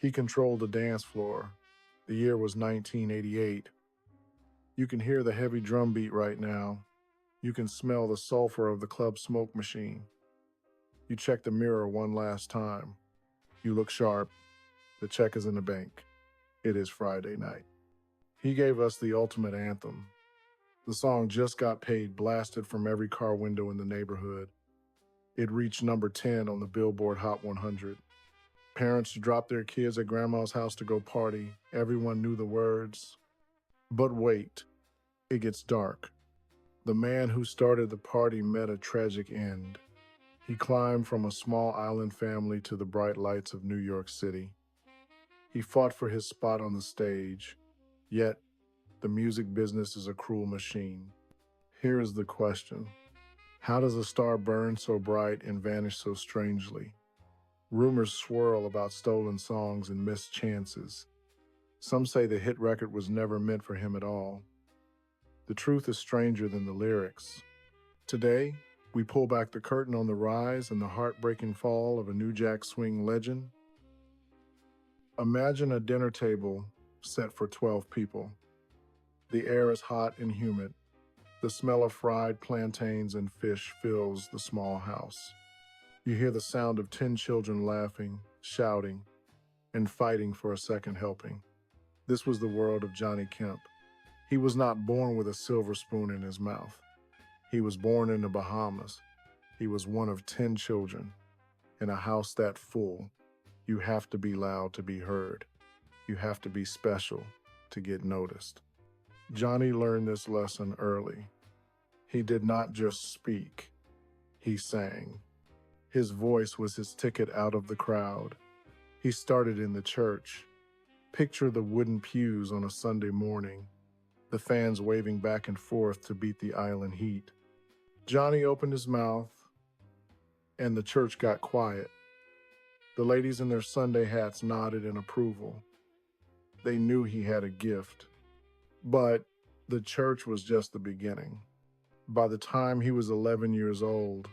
He controlled the dance floor. The year was 1988. You can hear the heavy drum beat right now. You can smell the sulfur of the club smoke machine. You check the mirror one last time. You look sharp. The check is in the bank. It is Friday night. He gave us the ultimate anthem. The song just got paid, blasted from every car window in the neighborhood. It reached number 10 on the Billboard Hot 100. Parents dropped their kids at grandma's house to go party. Everyone knew the words. But wait, it gets dark. The man who started the party met a tragic end. He climbed from a small island family to the bright lights of New York City. He fought for his spot on the stage. Yet, the music business is a cruel machine. Here is the question. How does a star burn so bright and vanish so strangely? Rumors swirl about stolen songs and missed chances. Some say the hit record was never meant for him at all. The truth is stranger than the lyrics. Today, we pull back the curtain on the rise and the heartbreaking fall of a New Jack Swing legend. Imagine a dinner table set for 12 people. The air is hot and humid. The smell of fried plantains and fish fills the small house. You hear the sound of 10 children laughing, shouting, and fighting for a second helping. This was the world of Johnny Kemp. He was not born with a silver spoon in his mouth. He was born in the Bahamas. He was one of 10 children. In a house that full, you have to be loud to be heard. You have to be special to get noticed. Johnny learned this lesson early. He did not just speak, he sang. His voice was his ticket out of the crowd. He started in the church. Picture the wooden pews on a Sunday morning, the fans waving back and forth to beat the island heat. Johnny opened his mouth, and the church got quiet. The ladies in their Sunday hats nodded in approval. They knew he had a gift. But the church was just the beginning. By the time he was 11 years old,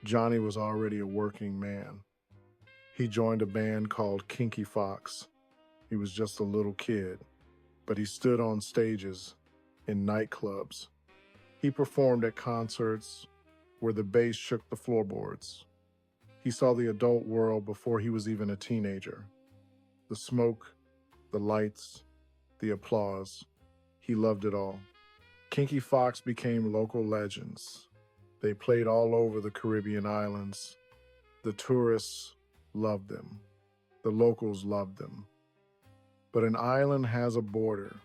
Johnny was already a working man. He joined a band called Kinky Fox. He was just a little kid, but he stood on stages, in nightclubs. He performed at concerts where the bass shook the floorboards. He saw the adult world before he was even a teenager. The smoke, the lights, the applause. He loved it all. Kinky Fox became local legends. They played all over the Caribbean islands. The tourists loved them. The locals loved them. But an island has a border.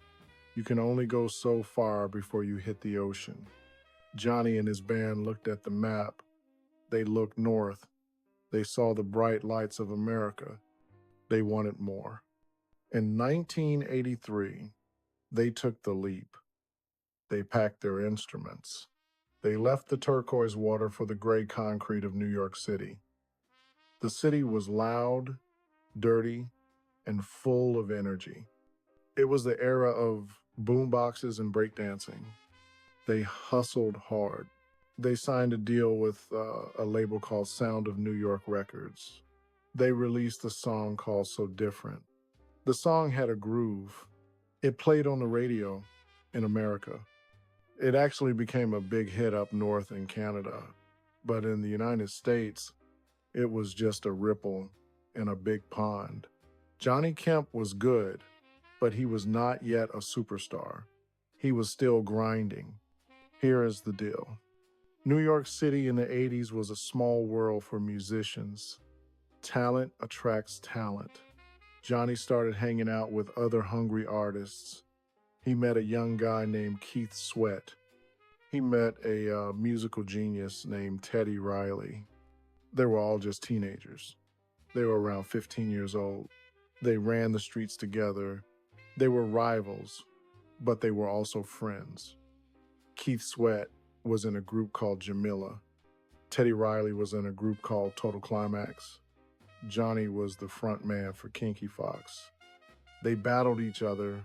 You can only go so far before you hit the ocean. Johnny and his band looked at the map. They looked north. They saw the bright lights of America. They wanted more. In 1983, they took the leap. They packed their instruments. They left the turquoise water for the gray concrete of New York City. The city was loud, dirty, and full of energy. It was the era of boomboxes and breakdancing. They hustled hard. They signed a deal with a label called Sound of New York Records. They released a song called So Different. The song had a groove. It played on the radio in America. It actually became a big hit up north in Canada, but in the United States, it was just a ripple in a big pond. Johnny Kemp was good, but he was not yet a superstar. He was still grinding. Here is the deal. New York City in the 80s was a small world for musicians. Talent attracts talent. Johnny started hanging out with other hungry artists. He met a young guy named Keith Sweat. He met a musical genius named Teddy Riley. They were all just teenagers. They were around 15 years old. They ran the streets together. They were rivals, but they were also friends. Keith Sweat was in a group called Jamila. Teddy Riley was in a group called Total Climax. Johnny was the front man for Kinky Fox. They battled each other.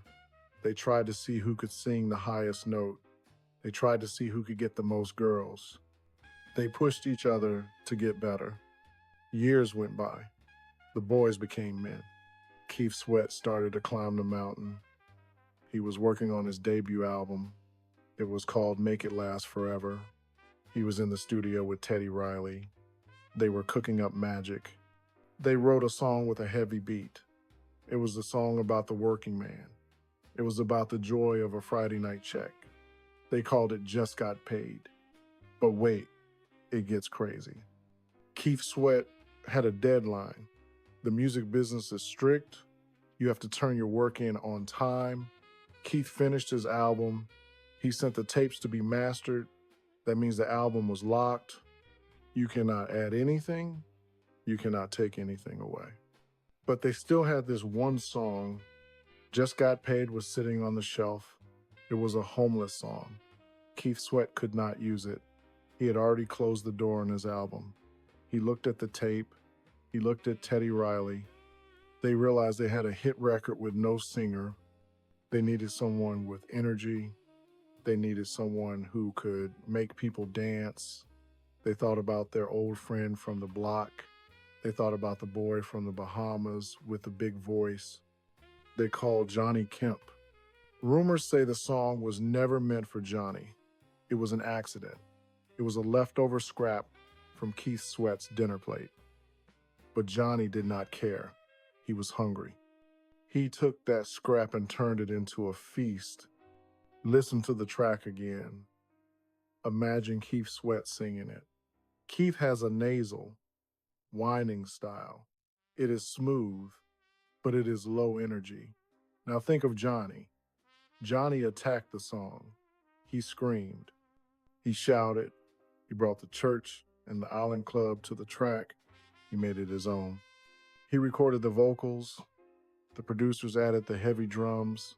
They tried to see who could sing the highest note. They tried to see who could get the most girls. They pushed each other to get better. Years went by. The boys became men. Keith Sweat started to climb the mountain. He was working on his debut album. It was called Make It Last Forever. He was in the studio with Teddy Riley. They were cooking up magic. They wrote a song with a heavy beat. It was a song about the working man. It was about the joy of a Friday night check. They called it Just Got Paid. But wait, it gets crazy. Keith Sweat had a deadline. The music business is strict. You have to turn your work in on time. Keith finished his album. He sent the tapes to be mastered. That means the album was locked. You cannot add anything. You cannot take anything away. But they still had this one song. Just Got Paid was sitting on the shelf. It was a homeless song. Keith Sweat could not use it. He had already closed the door on his album. He looked at the tape. He looked at Teddy Riley. They realized they had a hit record with no singer. They needed someone with energy. They needed someone who could make people dance. They thought about their old friend from the block. They thought about the boy from the Bahamas with the big voice. They called Johnny Kemp. Rumors say the song was never meant for Johnny. It was an accident. It was a leftover scrap from Keith Sweat's dinner plate. But Johnny did not care. He was hungry. He took that scrap and turned it into a feast. Listen to the track again. Imagine Keith Sweat singing it. Keith has a nasal, whining style. It is smooth, but it is low energy. Now think of Johnny. Johnny attacked the song. He screamed. He shouted. He brought the church and the island club to the track. He made it his own. He recorded the vocals. The producers added the heavy drums.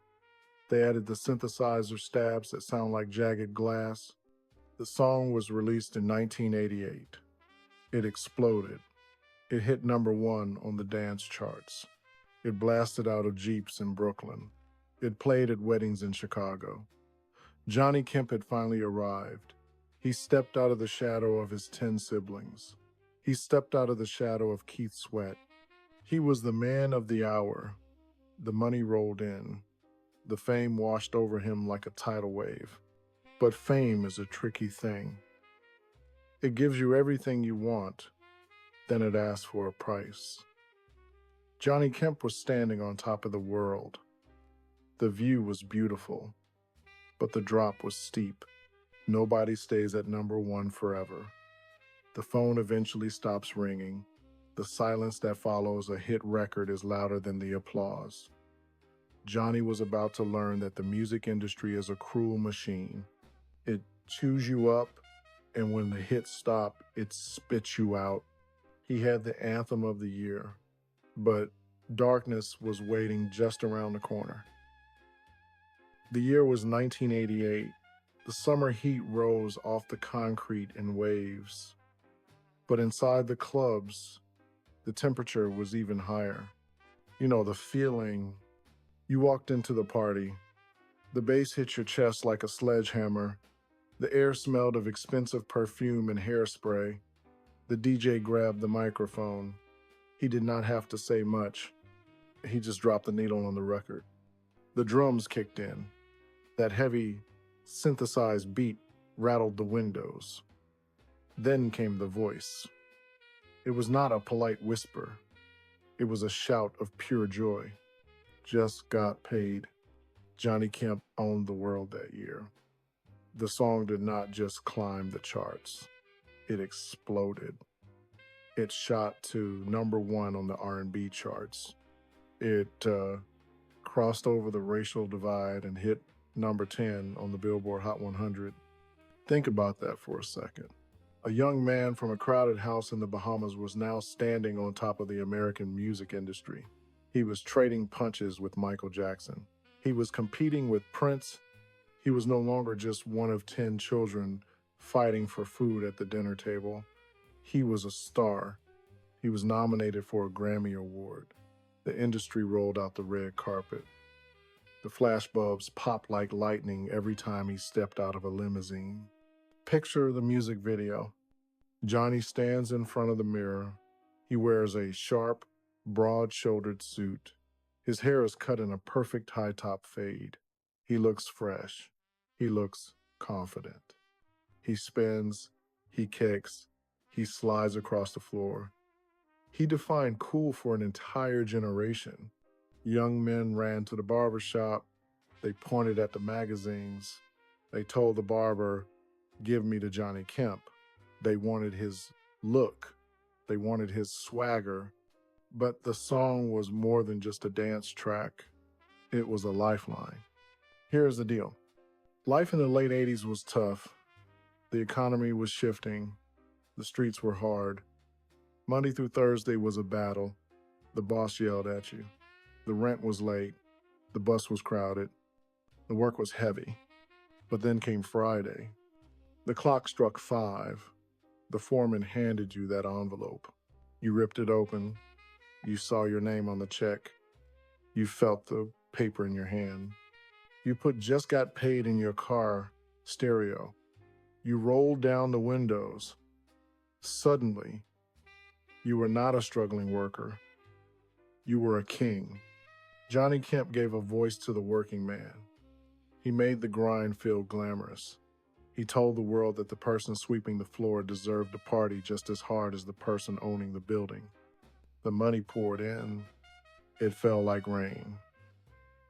They added the synthesizer stabs that sound like jagged glass. The song was released in 1988. It exploded. It hit #1 on the dance charts. It blasted out of Jeeps in Brooklyn. It played at weddings in Chicago. Johnny Kemp had finally arrived. He stepped out of the shadow of his 10 siblings. He stepped out of the shadow of Keith Sweat. He was the man of the hour. The money rolled in. The fame washed over him like a tidal wave. But fame is a tricky thing. It gives you everything you want, then it asks for a price. Johnny Kemp was standing on top of the world. The view was beautiful, but the drop was steep. Nobody stays at #1 forever. The phone eventually stops ringing. The silence that follows a hit record is louder than the applause. Johnny was about to learn that the music industry is a cruel machine. It chews you up, and when the hits stop, it spits you out. He had the anthem of the year, but darkness was waiting just around the corner. The year was 1988. The summer heat rose off the concrete in waves. But inside the clubs, the temperature was even higher. You know, the feeling. You walked into the party. The bass hit your chest like a sledgehammer. The air smelled of expensive perfume and hairspray. The DJ grabbed the microphone. He did not have to say much. He just dropped the needle on the record. The drums kicked in. That heavy, synthesized beat rattled the windows. Then came the voice. It was not a polite whisper. It was a shout of pure joy. Just got paid. Johnny Kemp owned the world that year. The song did not just climb the charts. It exploded. It shot to #1 on the R&B charts. It crossed over the racial divide and hit #10 on the Billboard Hot 100. Think about that for a second. A young man from a crowded house in the Bahamas was now standing on top of the American music industry. He was trading punches with Michael Jackson. He was competing with Prince. He was no longer just one of 10 children fighting for food at the dinner table. He was a star. He was nominated for a Grammy Award. The industry rolled out the red carpet. The flashbulbs popped like lightning every time he stepped out of a limousine. Picture the music video. Johnny stands in front of the mirror. He wears a sharp, broad-shouldered suit. His hair is cut in a perfect high top fade. He looks fresh. He looks confident. He spins, he kicks, he slides across the floor. He defined cool for an entire generation. Young men ran to the barber shop. They pointed at the magazines. They told the barber, "Give me the Johnny Kemp." They wanted his look. They wanted his swagger. But the song was more than just a dance track. It was a lifeline. Here's the deal. Life in the late 80s was tough. The economy was shifting. The streets were hard. Monday through Thursday was a battle. The boss yelled at you. The rent was late. The bus was crowded. The work was heavy. But then came Friday. The clock struck 5. The foreman handed you that envelope. You ripped it open. You saw your name on the check. You felt the paper in your hand. You put "just got paid" in your car stereo. You rolled down the windows. Suddenly, you were not a struggling worker. You were a king. Johnny Kemp gave a voice to the working man. He made the grind feel glamorous. He told the world that the person sweeping the floor deserved to party just as hard as the person owning the building. The money poured in. It fell like rain.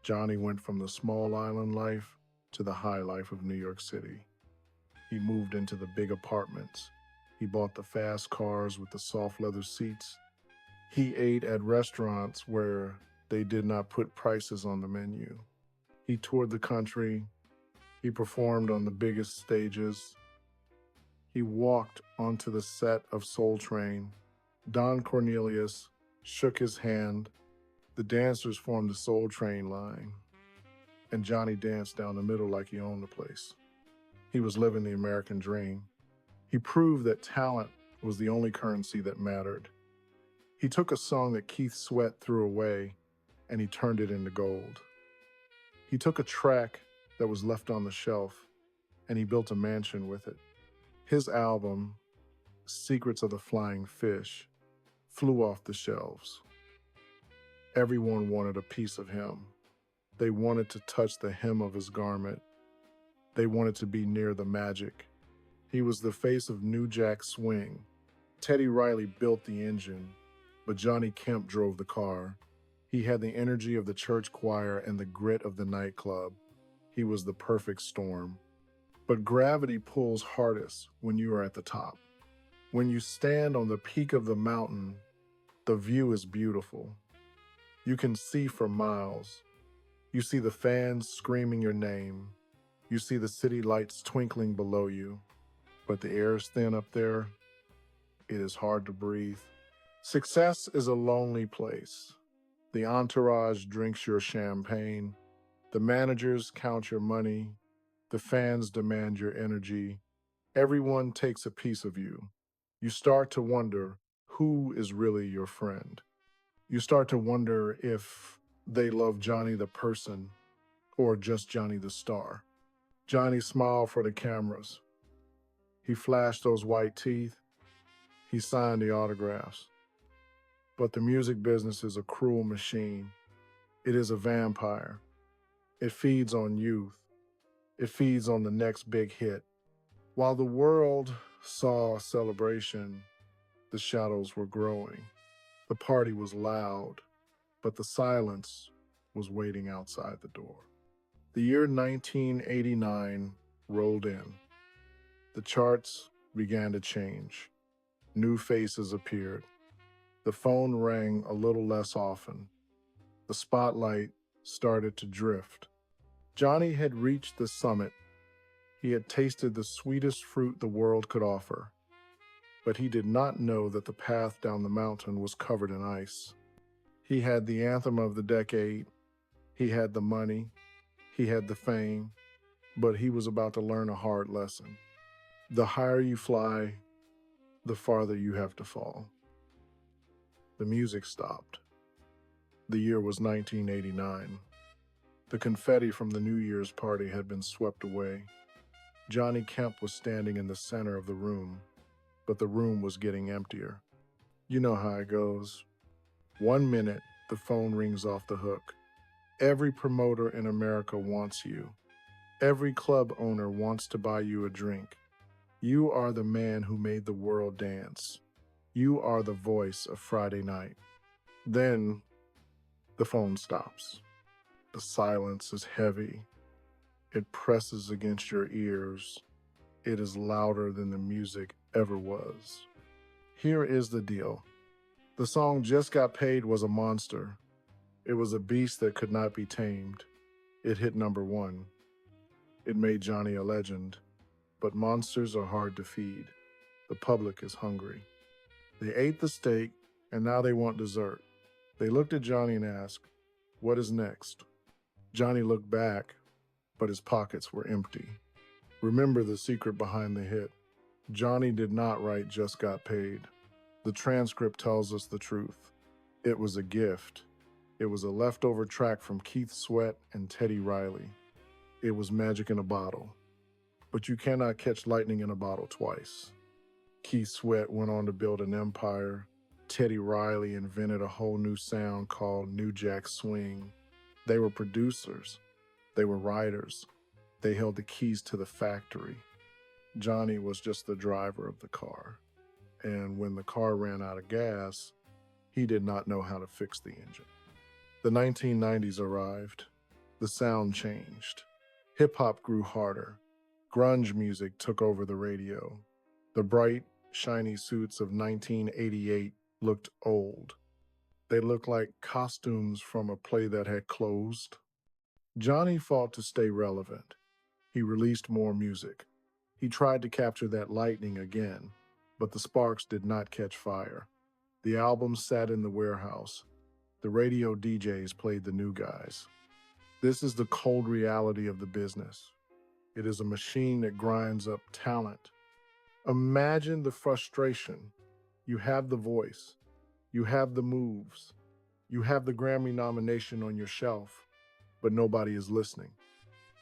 Johnny went from the small island life to the high life of New York City. He moved into the big apartments. He bought the fast cars with the soft leather seats. He ate at restaurants where they did not put prices on the menu. He toured the country. He performed on the biggest stages. He walked onto the set of Soul Train. Don Cornelius shook his hand. The dancers formed the Soul Train line. And Johnny danced down the middle like he owned the place. He was living the American dream. He proved that talent was the only currency that mattered. He took a song that Keith Sweat threw away and he turned it into gold. He took a track that was left on the shelf and he built a mansion with it. His album, Secrets of the Flying Fish, flew off the shelves. Everyone wanted a piece of him. They wanted to touch the hem of his garment. They wanted to be near the magic. He was the face of New Jack Swing. Teddy Riley built the engine, but Johnny Kemp drove the car. He had the energy of the church choir and the grit of the nightclub. He was the perfect storm. But gravity pulls hardest when you are at the top. When you stand on the peak of the mountain, the view is beautiful. You can see for miles. You see the fans screaming your name. You see the city lights twinkling below you. But the air is thin up there. It is hard to breathe. Success is a lonely place. The entourage drinks your champagne. The managers count your money. The fans demand your energy. Everyone takes a piece of you. You start to wonder who is really your friend. You start to wonder if they love Johnny the person or just Johnny the star. Johnny smiled for the cameras. He flashed those white teeth. He signed the autographs. But the music business is a cruel machine. It is a vampire. It feeds on youth. It feeds on the next big hit. While the world saw a celebration, the shadows were growing. The party was loud, but the silence was waiting outside the door. The year 1989 rolled in. The charts began to change. New faces appeared. The phone rang a little less often. The spotlight started to drift. Johnny had reached the summit. He had tasted the sweetest fruit the world could offer. But he did not know that the path down the mountain was covered in ice. He had the anthem of the decade. He had the money. He had the fame. But he was about to learn a hard lesson. The higher you fly, the farther you have to fall. The music stopped. The year was 1989. The confetti from the New Year's party had been swept away. Johnny Kemp was standing in the center of the room, but the room was getting emptier. You know how it goes. 1 minute, The phone rings off the hook. Every promoter in America wants you. Every club owner wants to buy you a drink. You are the man who made the world dance. You are the voice of Friday night. Then the phone stops. The silence is heavy. It presses against your ears. It is louder than the music ever was. Here is the deal. The song Just Got Paid was a monster. It was a beast that could not be tamed. It hit #1. It made Johnny a legend. But monsters are hard to feed. The public is hungry. They ate the steak, and now they want dessert. They looked at Johnny and asked, "What is next?" Johnny looked back, but his pockets were empty. Remember the secret behind the hit. Johnny did not write Just Got Paid. The transcript tells us the truth. It was a gift. It was a leftover track from Keith Sweat and Teddy Riley. It was magic in a bottle. But you cannot catch lightning in a bottle twice. Keith Sweat went on to build an empire. Teddy Riley invented a whole new sound called New Jack Swing. They were producers. They were writers. They held the keys to the factory. Johnny was just the driver of the car. And when the car ran out of gas, he did not know how to fix the engine. The 1990s arrived. The sound changed. Hip-hop grew harder. Grunge music took over the radio. The bright, shiny suits of 1988 looked old. They looked like costumes from a play that had closed. Johnny fought to stay relevant. He released more music. He tried to capture that lightning again, but the sparks did not catch fire. The album sat in the warehouse. The radio DJs played the new guys. This is the cold reality of the business. It is a machine that grinds up talent. Imagine the frustration. You have the voice. You have the moves. You have the Grammy nomination on your shelf, but nobody is listening.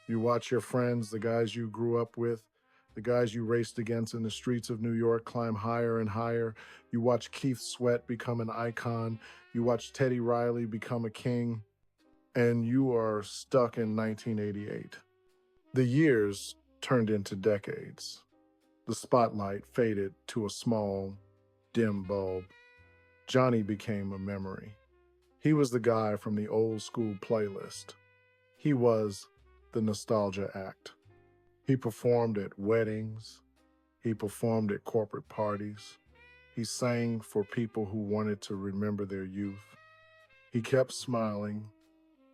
You watch your friends, the guys you grew up with, the guys you raced against in the streets of New York climb higher and higher. You watch Keith Sweat become an icon. You watch Teddy Riley become a king, and you are stuck in 1988. The years turned into decades. The spotlight faded to a small, dim bulb. Johnny became a memory. He was the guy from the old school playlist. He was the nostalgia act. He performed at weddings. He performed at corporate parties. He sang for people who wanted to remember their youth. He kept smiling.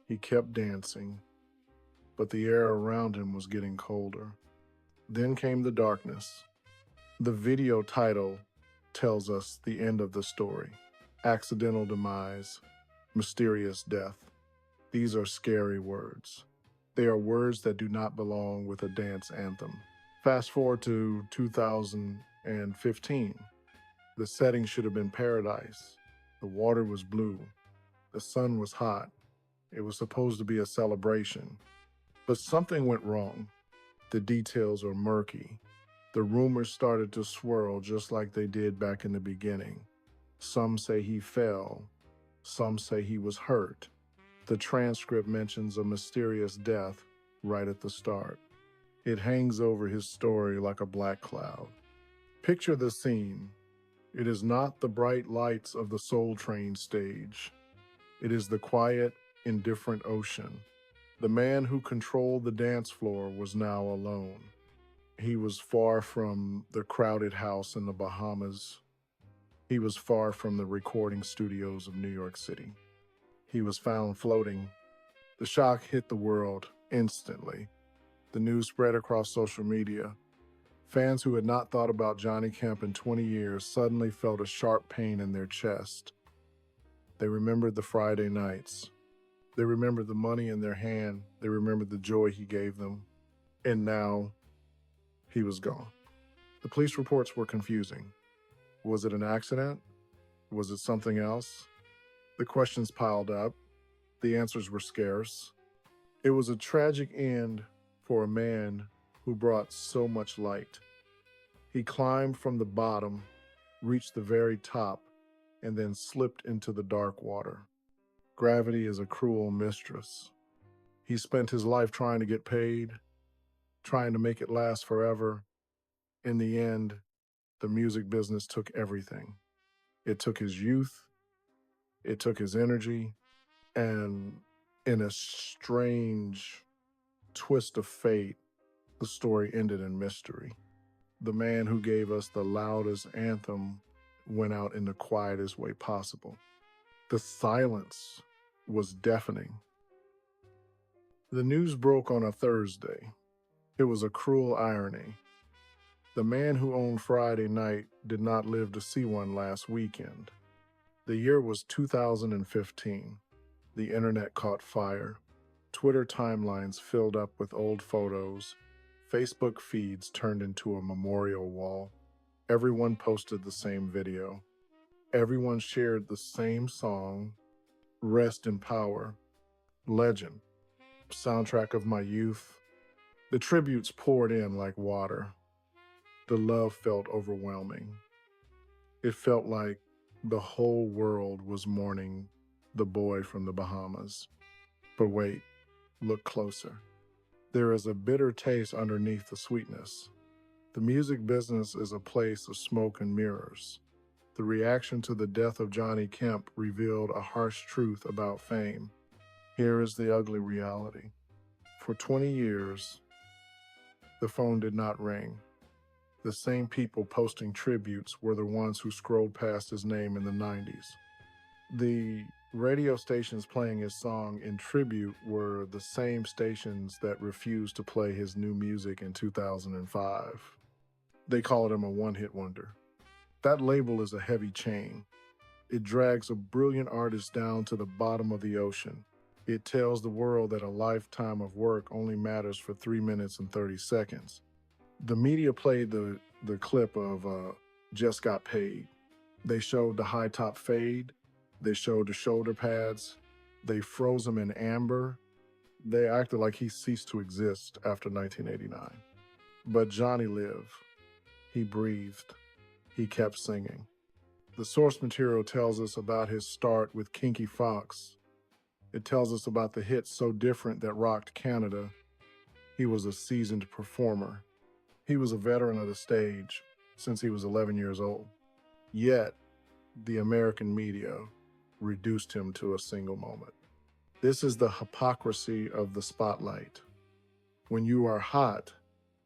He kept dancing. But the air around him was getting colder. Then came the darkness. The video title tells us the end of the story. Accidental demise, mysterious death. These are scary words. They are words that do not belong with a dance anthem. Fast forward to 2015. The setting should have been paradise. The water was blue. The sun was hot. It was supposed to be a celebration. But something went wrong. The details are murky. The rumors started to swirl just like they did back in the beginning. Some say he fell. Some say he was hurt. The transcript mentions a mysterious death right at the start. It hangs over his story like a black cloud. Picture the scene. It is not the bright lights of the Soul Train stage. It is the quiet, indifferent ocean. The man who controlled the dance floor was now alone. He was far from the crowded house in the Bahamas. He was far from the recording studios of New York City. He was found floating. The shock hit the world instantly. The news spread across social media. Fans who had not thought about Johnny Kemp in 20 years suddenly felt a sharp pain in their chest. They remembered the Friday nights. They remembered the money in their hand. They remembered the joy he gave them. And now, he was gone. The police reports were confusing. Was it an accident? Was it something else? The questions piled up. The answers were scarce. It was a tragic end for a man who brought so much light. He climbed from the bottom, reached the very top, and then slipped into the dark water. Gravity is a cruel mistress. He spent his life trying to get paid, trying to make it last forever. In the end, the music business took everything. It took his youth, it took his energy, and in a strange twist of fate, the story ended in mystery. The man who gave us the loudest anthem went out in the quietest way possible. The silence was deafening. The news broke on a Thursday. It was a cruel irony. The man who owned Friday night did not live to see one last weekend. The year was 2015. The internet caught fire. Twitter timelines filled up with old photos. Facebook feeds turned into a memorial wall. Everyone posted the same video. Everyone shared the same song, Rest in Power, Legend, soundtrack of my youth. The tributes poured in like water. The love felt overwhelming. It felt like the whole world was mourning the boy from the Bahamas. But wait, look closer. There is a bitter taste underneath the sweetness. The music business is a place of smoke and mirrors. The reaction to the death of Johnny Kemp revealed a harsh truth about fame. Here is the ugly reality. For 20 years, the phone did not ring. The same people posting tributes were the ones who scrolled past his name in the 90s. The radio stations playing his song in tribute were the same stations that refused to play his new music in 2005. They called him a one-hit wonder. That label is a heavy chain. It drags a brilliant artist down to the bottom of the ocean. It tells the world that a lifetime of work only matters for 3 minutes and 30 seconds. The media played the clip of Just Got Paid. They showed the high top fade. They showed the shoulder pads. They froze him in amber. They acted like he ceased to exist after 1989. But Johnny lived. He breathed. He kept singing. The source material tells us about his start with Kinky Fox. It tells us about the hit So Different that rocked Canada. He was a seasoned performer. He was a veteran of the stage since he was 11 years old. Yet, the American media reduced him to a single moment. This is the hypocrisy of the spotlight. When you are hot,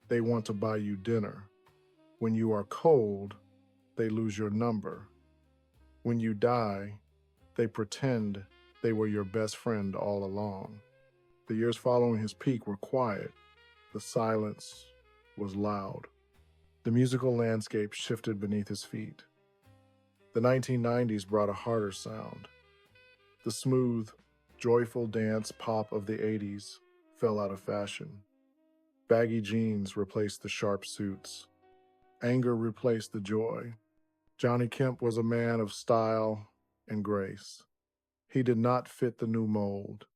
they want to buy you dinner. When you are cold, they lose your number. When you die, they pretend they were your best friend all along. The years following his peak were quiet. The silence was loud. The musical landscape shifted beneath his feet. The 1990s brought a harder sound. The smooth, joyful dance pop of the 80s fell out of fashion. Baggy jeans replaced the sharp suits. Anger replaced the joy. Johnny Kemp was a man of style and grace. He did not fit the new mold.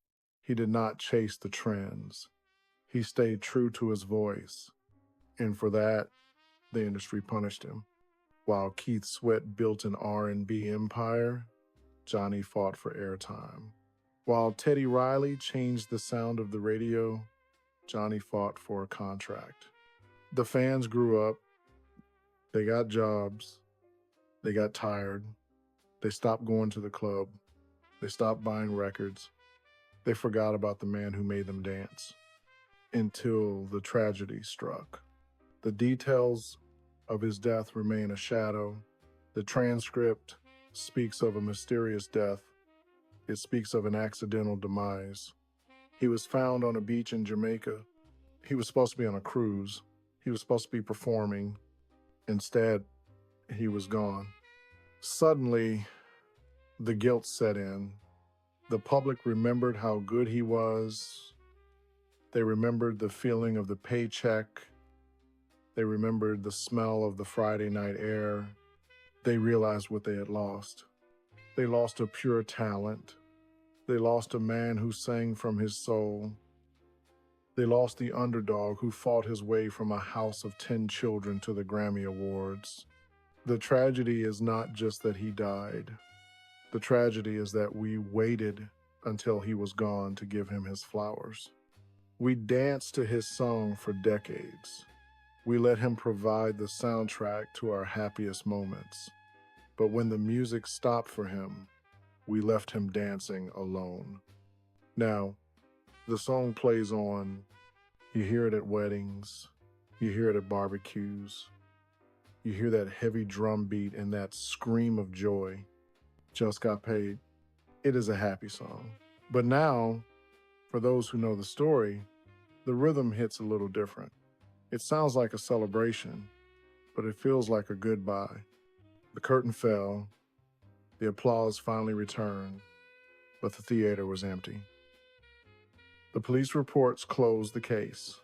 He did not chase the trends. He stayed true to his voice. And for that, the industry punished him. While Keith Sweat built an R&B empire, Johnny fought for airtime. While Teddy Riley changed the sound of the radio, Johnny fought for a contract. The fans grew up. They got jobs. They got tired. They stopped going to the club. They stopped buying records. They forgot about the man who made them dance. Until the tragedy struck. The details of his death remain a shadow. The transcript speaks of a mysterious death. It speaks of an accidental demise. He was found on a beach in Jamaica. He was supposed to be on a cruise. He was supposed to be performing. Instead, he was gone. Suddenly, the guilt set in. The public remembered how good he was. They remembered the feeling of the paycheck. They remembered the smell of the Friday night air. They realized what they had lost. They lost a pure talent. They lost a man who sang from his soul. They lost the underdog who fought his way from a house of 10 children to the Grammy Awards. The tragedy is not just that he died. The tragedy is that we waited until he was gone to give him his flowers. We danced to his song for decades. We let him provide the soundtrack to our happiest moments. But when the music stopped for him, we left him dancing alone. Now, the song plays on. You hear it at weddings. You hear it at barbecues. You hear that heavy drum beat and that scream of joy. Just got paid. It is a happy song. But now, for those who know the story, the rhythm hits a little different. It sounds like a celebration, but it feels like a goodbye. The curtain fell, the applause finally returned, but the theater was empty. The police reports closed the case.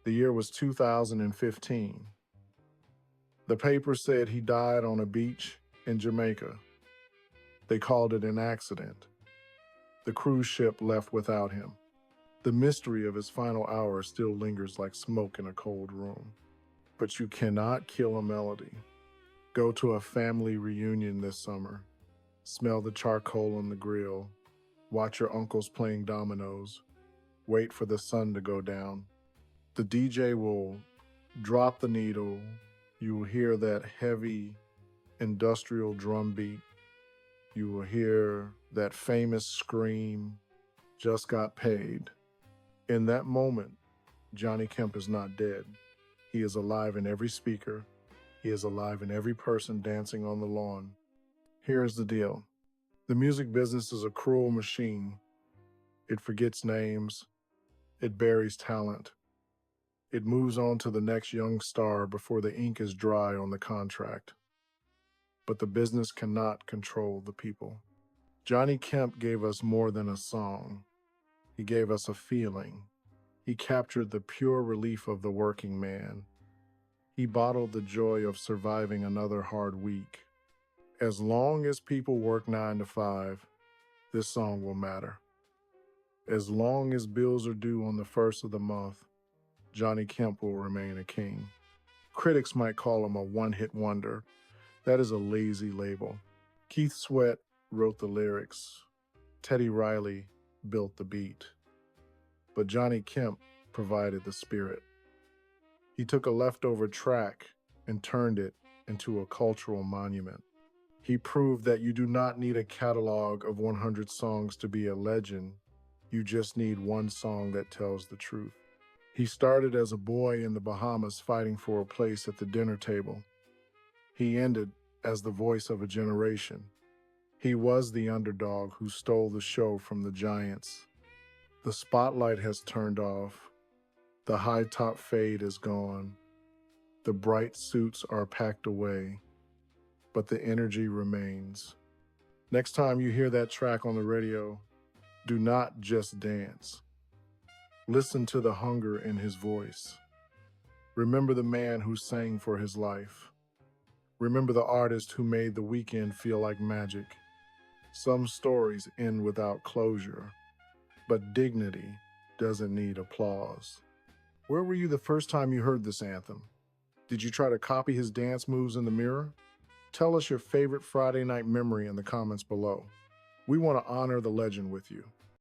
The year was 2015. The paper said he died on a beach in Jamaica. They called it an accident. The cruise ship left without him. The mystery of his final hours still lingers like smoke in a cold room. But you cannot kill a melody. Go to a family reunion this summer. Smell the charcoal on the grill. Watch your uncles playing dominoes. Wait for the sun to go down. The DJ will drop the needle. You will hear that heavy industrial drum beat. You will hear that famous scream, just got paid. In that moment, Johnny Kemp is not dead. He is alive in every speaker. He is alive in every person dancing on the lawn. Here's the deal. The music business is a cruel machine. It forgets names. It buries talent. It moves on to the next young star before the ink is dry on the contract. But the business cannot control the people. Johnny Kemp gave us more than a song. He gave us a feeling. He captured the pure relief of the working man. He bottled the joy of surviving another hard week. As long as people work 9 to 5, this song will matter. As long as bills are due on the first of the month, Johnny Kemp will remain a king. Critics might call him a one-hit wonder. That is a lazy label. Keith Sweat wrote the lyrics. Teddy Riley built the beat. But Johnny Kemp provided the spirit. He took a leftover track and turned it into a cultural monument. He proved that you do not need a catalog of 100 songs to be a legend. You just need one song that tells the truth. He started as a boy in the Bahamas fighting for a place at the dinner table. He ended as the voice of a generation. He was the underdog who stole the show from the giants. The spotlight has turned off. The high-top fade is gone. The bright suits are packed away, but the energy remains. Next time you hear that track on the radio, do not just dance. Listen to the hunger in his voice. Remember the man who sang for his life. Remember the artist who made the weekend feel like magic. Some stories end without closure, but dignity doesn't need applause. Where were you the first time you heard this anthem? Did you try to copy his dance moves in the mirror? Tell us your favorite Friday night memory in the comments below. We want to honor the legend with you.